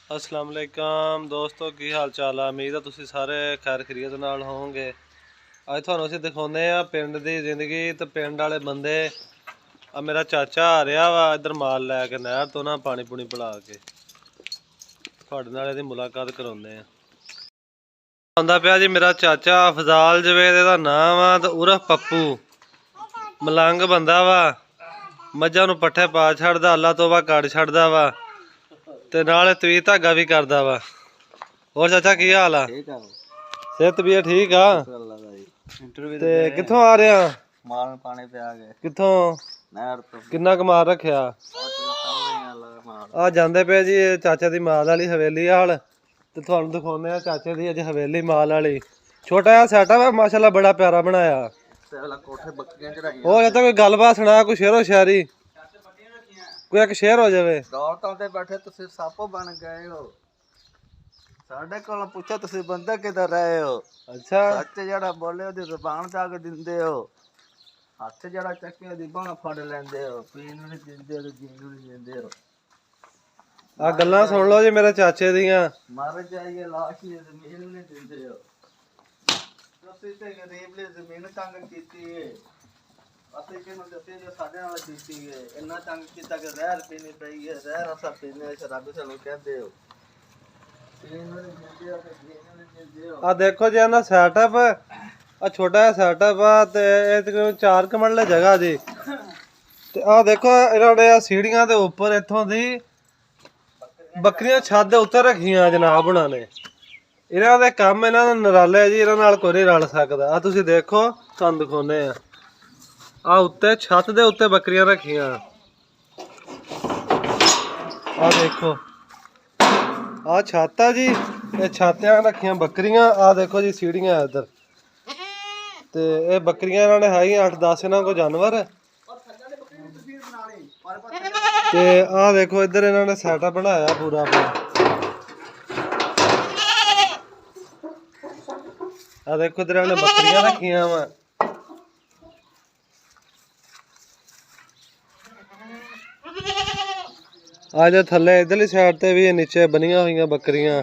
अस्सलाम वालेकुम दोस्तों, की हाल चाल है। उम्मीद है तुसीं सारे खैर खैरियत नाल होवोगे। अज तुहानूं असीं दिखाउने आ पिंड दी जिंदगी ते पिंड वाले बंदे। आ मेरा चाचा आ रहा वा इधर माल लैके नहर तो ना पानी पूनी पिला के तुहाडे नाल इहदी मुलाकात कराउने आ। आंदा पिया जी मेरा चाचा अफजाल जवेद इहदा नाम आ ते उर्फ पप्पू मलंग बंदा वा। मझां नूं पट्ठे पा छड्डदा, अल्लाह तोबा कट छड्डदा वा ते नाल तवी धागा भी करदा वा। और चाचा की हाल आ? ठीक है। सेहत तबीयत ठीक आ? इंटरव्यू ते कित्थों आ रहे आ? माल में पानी पे आ गए। कित्थों? नहर तो किन्ना क माल रखिया? आ जांदे पे जी चाचे दी माल वाली हवेली हाल ते तुहानूं दिखाउने आ चाचे दी अज हवेली माल वाली। छोटा जिहा सेटअप है माशाल्लाह, बड़ा प्यारा बनाया। कोठे बकरियां चढ़ाई। और चाचा कोई गलबात सुना, कोई शेरो शायरी, कोई एक शेर हो जावे। दौलतां ते बैठे तुसीं सप बन गए हो, साडे कोलों पुछो तुसीं बंदे किधर रहे हो। अच्छा सच जड़ा बोले ओदी ज़ुबान तक दिंदे हो, हत्थ जड़ा चक्के ओदी बांह फड़ लैंदे हो, पीण नूं नहीं दिंदे हो ते जीण नूं नहीं दिंदे हो। आ गल्लां सुन लो जी मेरे चाचे दियां। मर जाइए लाश ही ज़मीन नहीं दिंदे हो। तुसीं ते गरीब ने ज़मीन तंग कीती है। ਅਸੀਂ ਕਿਹਨੂੰ ਦੱਸੇ ਜੋ ਸਾਡੇ ਨਾਲ ਕੀਤੀ ਹੈ। ਇੰਨਾ ਤੰਗ ਕੀਤਾ ਕਿ ਜ਼ਹਿਰ ਪੀਣੀ ਪਈ ਹੈ। ਜ਼ਹਿਰ ਅਸਾਂ ਪੀਨੇ ਸ਼ਰਾਬੀ ਸਾਨੂੰ ਕਹਿੰਦੇ ਹੋ। आ देखो जी ना सेटअप, आ छोटा जिहा सेटअप आ ते इह तकरीबन 4 कमरले जगह जी। ते आ देखो इन्होंने सीढ़ियां दे उपर इत्थों दी बकरियां छत दे उत्ते रखियां जनाब हुणां ने। इन्हां दे काम इन्हां दे नराले जी, इन्हां नाल कोई नहीं रल सकदा। आ तुसीं देखो तुहानूं दिखाउने आ, आ उत्ते छत दे उत्ते बकरियां रखियां। आ देखो आ छत आ जी, छात्या रखियां बकरियां। आ देखो जी सीढ़ियां इधर ते ये बकरियां इन्होंने है 8-10 इन्हों को जानवर। ते आ देखो इधर इन्होंने सेटअप बनाया पूरा अपना। आ देखो इधर इन्होंने बकरियां रखियां वा। आ जो थल्ले इधरली साइड ते भी नीचे बनिया हुई बकरियां।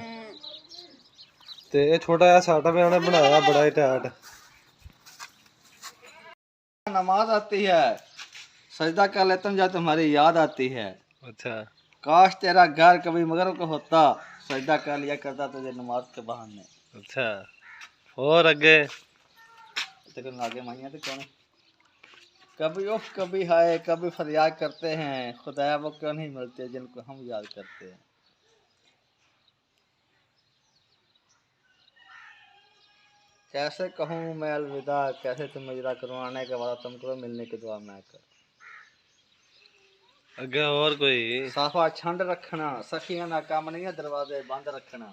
ते ये छोटा जिहा सेटअप इन्होंने बनाया बड़ा ही टाइट। नमाज आती है, सजदा कर लेता हूँ जब तुम्हारी याद आती है। अच्छा काश तेरा घर कभी मगरब को होता, सजदा कर लिया करता तुझे नमाज के बहाने। अच्छा और अगे आगे माइया तो कौन? कभी उफ कभी हाय कभी फरियाद करते हैं, खुदाया वो क्यों नहीं मिलते जिनको हम याद करते हैं। कैसे कहूँ मैं अलविदा, कैसे तुम इजरा करूँ, आने के बाद तुम करो मिलने की दुआ मैं कर। अगे और कोई? साफा छंड रखना, सखियां ना काम नहीं है दरवाजे बंद रखना।